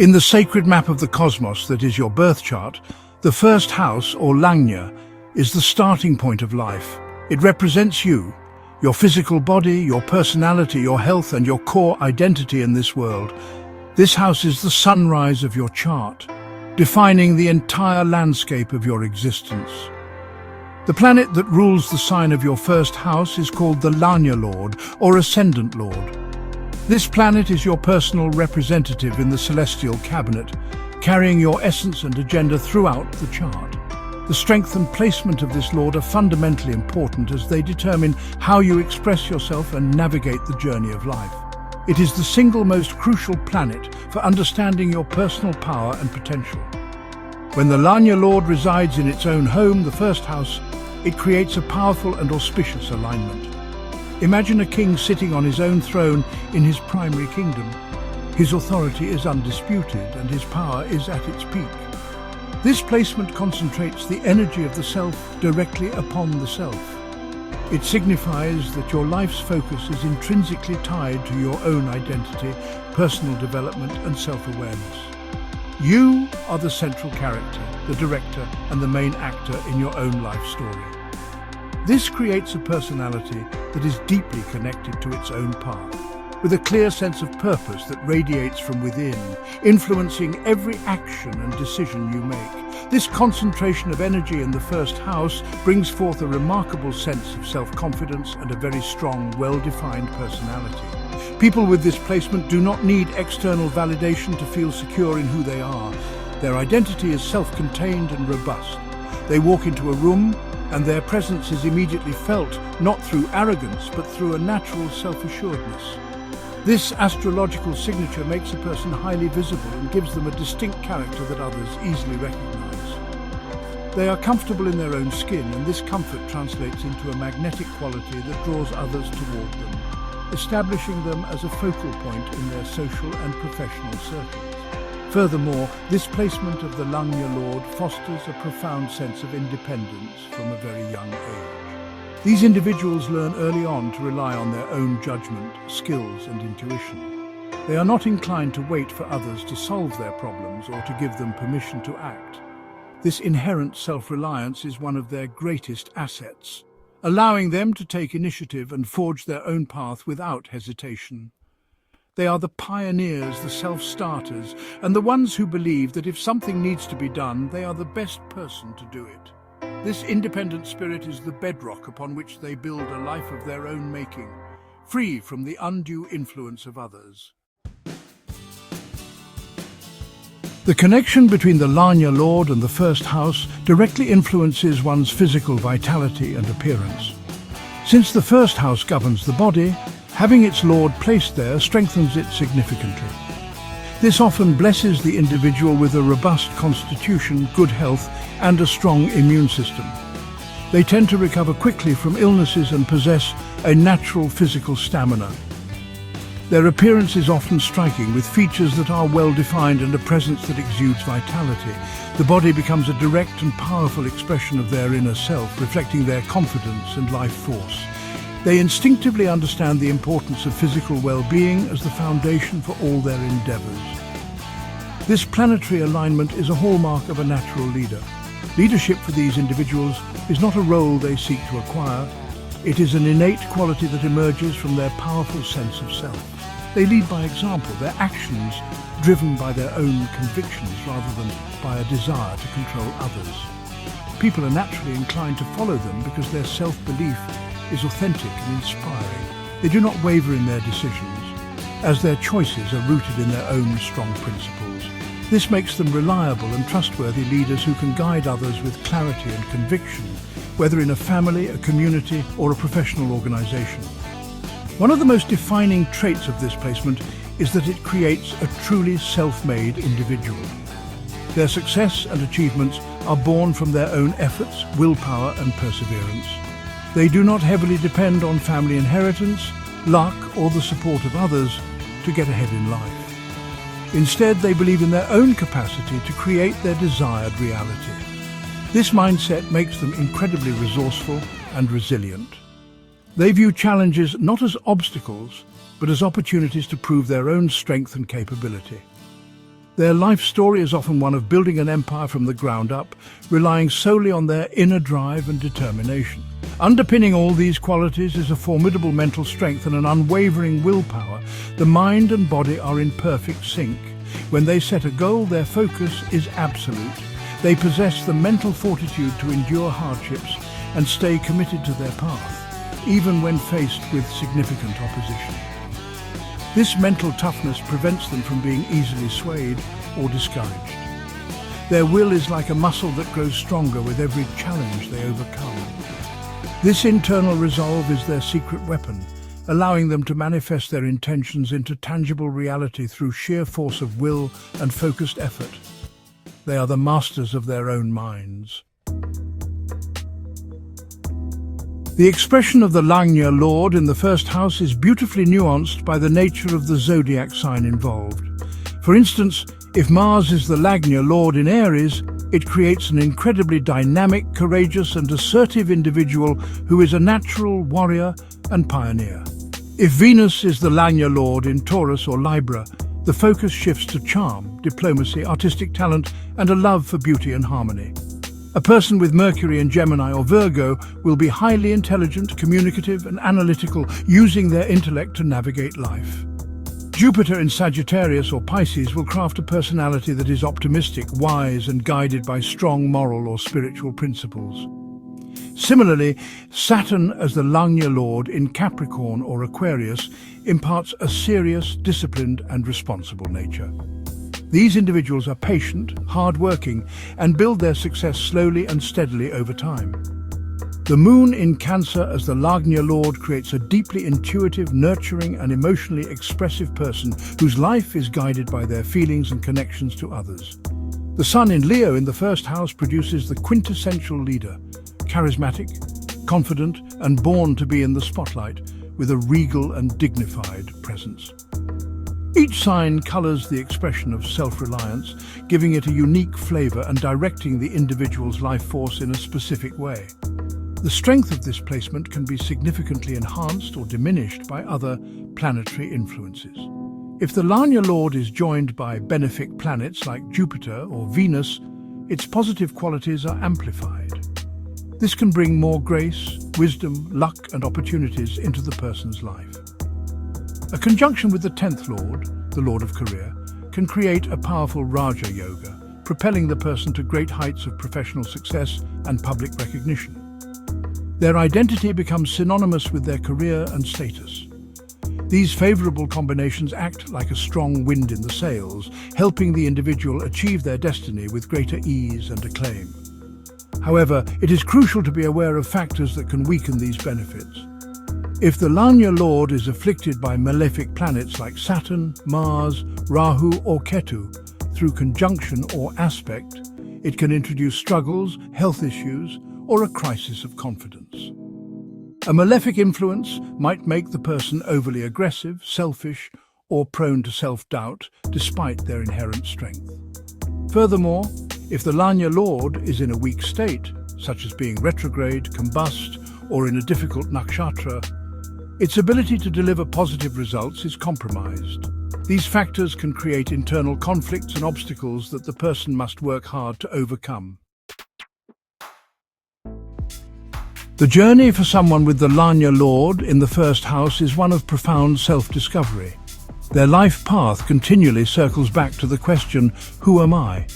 In the sacred map of the cosmos that is your birth chart, the first house, or Lagna, is the starting point of life. It represents you, your physical body, your personality, your health, and your core identity in this world. This house is the sunrise of your chart, defining the entire landscape of your existence. The planet that rules the sign of your first house is called the Lagna Lord, or Ascendant Lord. This planet is your personal representative in the celestial cabinet, carrying your essence and agenda throughout the chart. The strength and placement of this Lord are fundamentally important as they determine how you express yourself and navigate the journey of life. It is the single most crucial planet for understanding your personal power and potential. When the Lagna Lord resides in its own home, the first house, it creates a powerful and auspicious alignment. Imagine a king sitting on his own throne in his primary kingdom. His authority is undisputed and his power is at its peak. This placement concentrates the energy of the self directly upon the self. It signifies that your life's focus is intrinsically tied to your own identity, personal development, and self-awareness. You are the central character, the director, and the main actor in your own life story. This creates a personality that is deeply connected to its own path, with a clear sense of purpose that radiates from within, influencing every action and decision you make. This concentration of energy in the first house brings forth a remarkable sense of self-confidence and a very strong, well-defined personality. People with this placement do not need external validation to feel secure in who they are. Their identity is self-contained and robust. They walk into a room and their presence is immediately felt, not through arrogance, but through a natural self-assuredness. This astrological signature makes a person highly visible and gives them a distinct character that others easily recognize. They are comfortable in their own skin, and this comfort translates into a magnetic quality that draws others toward them, establishing them as a focal point in their social and professional circles. Furthermore, this placement of the Lagna Lord fosters a profound sense of independence from a very young age. These individuals learn early on to rely on their own judgment, skills, and intuition. They are not inclined to wait for others to solve their problems or to give them permission to act. This inherent self-reliance is one of their greatest assets, allowing them to take initiative and forge their own path without hesitation. They are the pioneers, the self-starters, and the ones who believe that if something needs to be done, they are the best person to do it. This independent spirit is the bedrock upon which they build a life of their own making, free from the undue influence of others. The connection between the Lagna Lord and the first house directly influences one's physical vitality and appearance. Since the first house governs the body, having its Lord placed there strengthens it significantly. This often blesses the individual with a robust constitution, good health, and a strong immune system. They tend to recover quickly from illnesses and possess a natural physical stamina. Their appearance is often striking, with features that are well-defined and a presence that exudes vitality. The body becomes a direct and powerful expression of their inner self, reflecting their confidence and life force. They instinctively understand the importance of physical well-being as the foundation for all their endeavors. This planetary alignment is a hallmark of a natural leader. Leadership for these individuals is not a role they seek to acquire. It is an innate quality that emerges from their powerful sense of self. They lead by example, their actions driven by their own convictions rather than by a desire to control others. People are naturally inclined to follow them because their self-belief is authentic and inspiring. They do not waver in their decisions, as their choices are rooted in their own strong principles. This makes them reliable and trustworthy leaders who can guide others with clarity and conviction, whether in a family, a community, or a professional organization. One of the most defining traits of this placement is that it creates a truly self-made individual. Their success and achievements are born from their own efforts, willpower, and perseverance. They do not heavily depend on family inheritance, luck, or the support of others to get ahead in life. Instead, they believe in their own capacity to create their desired reality. This mindset makes them incredibly resourceful and resilient. They view challenges not as obstacles, but as opportunities to prove their own strength and capability. Their life story is often one of building an empire from the ground up, relying solely on their inner drive and determination. Underpinning all these qualities is a formidable mental strength and an unwavering willpower. The mind and body are in perfect sync. When they set a goal, their focus is absolute. They possess the mental fortitude to endure hardships and stay committed to their path, even when faced with significant opposition. This mental toughness prevents them from being easily swayed or discouraged. Their will is like a muscle that grows stronger with every challenge they overcome. This internal resolve is their secret weapon, allowing them to manifest their intentions into tangible reality through sheer force of will and focused effort. They are the masters of their own minds. The expression of the Lagna Lord in the first house is beautifully nuanced by the nature of the zodiac sign involved. For instance, if Mars is the Lagna Lord in Aries, it creates an incredibly dynamic, courageous and assertive individual who is a natural warrior and pioneer. If Venus is the Lagna Lord in Taurus or Libra, the focus shifts to charm, diplomacy, artistic talent and a love for beauty and harmony. A person with Mercury in Gemini or Virgo will be highly intelligent, communicative and analytical, using their intellect to navigate life. Jupiter in Sagittarius or Pisces will craft a personality that is optimistic, wise and guided by strong moral or spiritual principles. Similarly, Saturn as the Lagna Lord in Capricorn or Aquarius imparts a serious, disciplined and responsible nature. These individuals are patient, hard-working, and build their success slowly and steadily over time. The Moon in Cancer as the Lagna Lord creates a deeply intuitive, nurturing, and emotionally expressive person whose life is guided by their feelings and connections to others. The Sun in Leo in the first house produces the quintessential leader, charismatic, confident, and born to be in the spotlight, with a regal and dignified presence. Each sign colors the expression of self-reliance, giving it a unique flavor and directing the individual's life force in a specific way. The strength of this placement can be significantly enhanced or diminished by other planetary influences. If the Lagna Lord is joined by benefic planets like Jupiter or Venus, its positive qualities are amplified. This can bring more grace, wisdom, luck and opportunities into the person's life. A conjunction with the 10th Lord, the Lord of Career, can create a powerful Raja Yoga, propelling the person to great heights of professional success and public recognition. Their identity becomes synonymous with their career and status. These favorable combinations act like a strong wind in the sails, helping the individual achieve their destiny with greater ease and acclaim. However, it is crucial to be aware of factors that can weaken these benefits. If the Lagna Lord is afflicted by malefic planets like Saturn, Mars, Rahu or Ketu through conjunction or aspect, it can introduce struggles, health issues, or a crisis of confidence. A malefic influence might make the person overly aggressive, selfish, or prone to self-doubt despite their inherent strength. Furthermore, if the Lagna Lord is in a weak state, such as being retrograde, combust, or in a difficult nakshatra, its ability to deliver positive results is compromised. These factors can create internal conflicts and obstacles that the person must work hard to overcome. The journey for someone with the Lagna Lord in the first house is one of profound self-discovery. Their life path continually circles back to the question, who am I?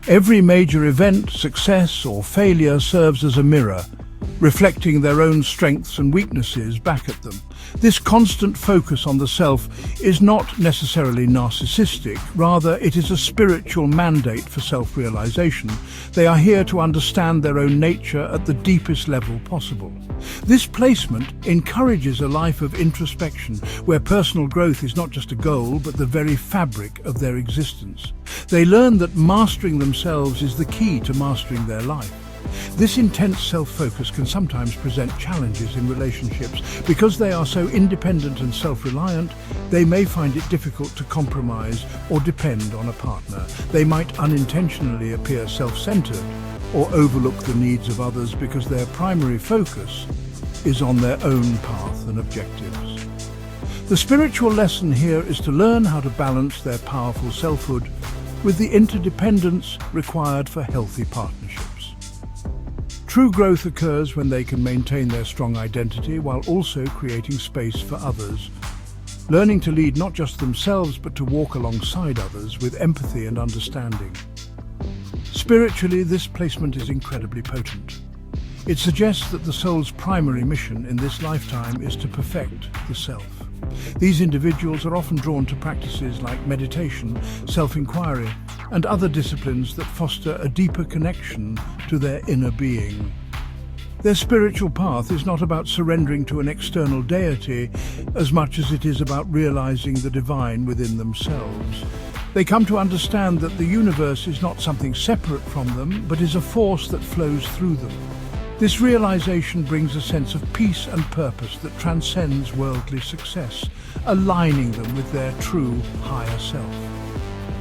Every major event, success or failure serves as a mirror, reflecting their own strengths and weaknesses back at them. This constant focus on the self is not necessarily narcissistic, rather it is a spiritual mandate for self-realization. They are here to understand their own nature at the deepest level possible. This placement encourages a life of introspection, where personal growth is not just a goal, but the very fabric of their existence. They learn that mastering themselves is the key to mastering their life. This intense self-focus can sometimes present challenges in relationships. Because they are so independent and self-reliant, they may find it difficult to compromise or depend on a partner. They might unintentionally appear self-centered or overlook the needs of others because their primary focus is on their own path and objectives. The spiritual lesson here is to learn how to balance their powerful selfhood with the interdependence required for healthy partnerships. True growth occurs when they can maintain their strong identity while also creating space for others, learning to lead not just themselves but to walk alongside others with empathy and understanding. Spiritually, this placement is incredibly potent. It suggests that the soul's primary mission in this lifetime is to perfect the self. These individuals are often drawn to practices like meditation, self-inquiry, and other disciplines that foster a deeper connection to their inner being. Their spiritual path is not about surrendering to an external deity as much as it is about realizing the divine within themselves. They come to understand that the universe is not something separate from them, but is a force that flows through them. This realization brings a sense of peace and purpose that transcends worldly success, aligning them with their true higher self.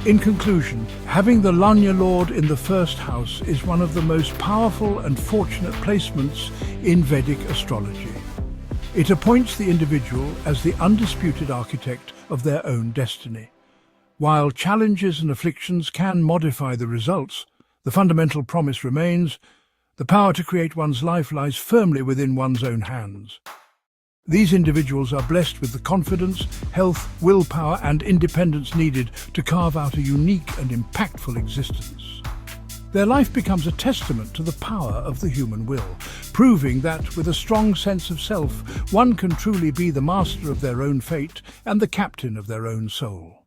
In conclusion, having the Lagna Lord in the first house is one of the most powerful and fortunate placements in Vedic astrology. It appoints the individual as the undisputed architect of their own destiny. While challenges and afflictions can modify the results, the fundamental promise remains: the power to create one's life lies firmly within one's own hands. These individuals are blessed with the confidence, health, willpower, and independence needed to carve out a unique and impactful existence. Their life becomes a testament to the power of the human will, proving that with a strong sense of self, one can truly be the master of their own fate and the captain of their own soul.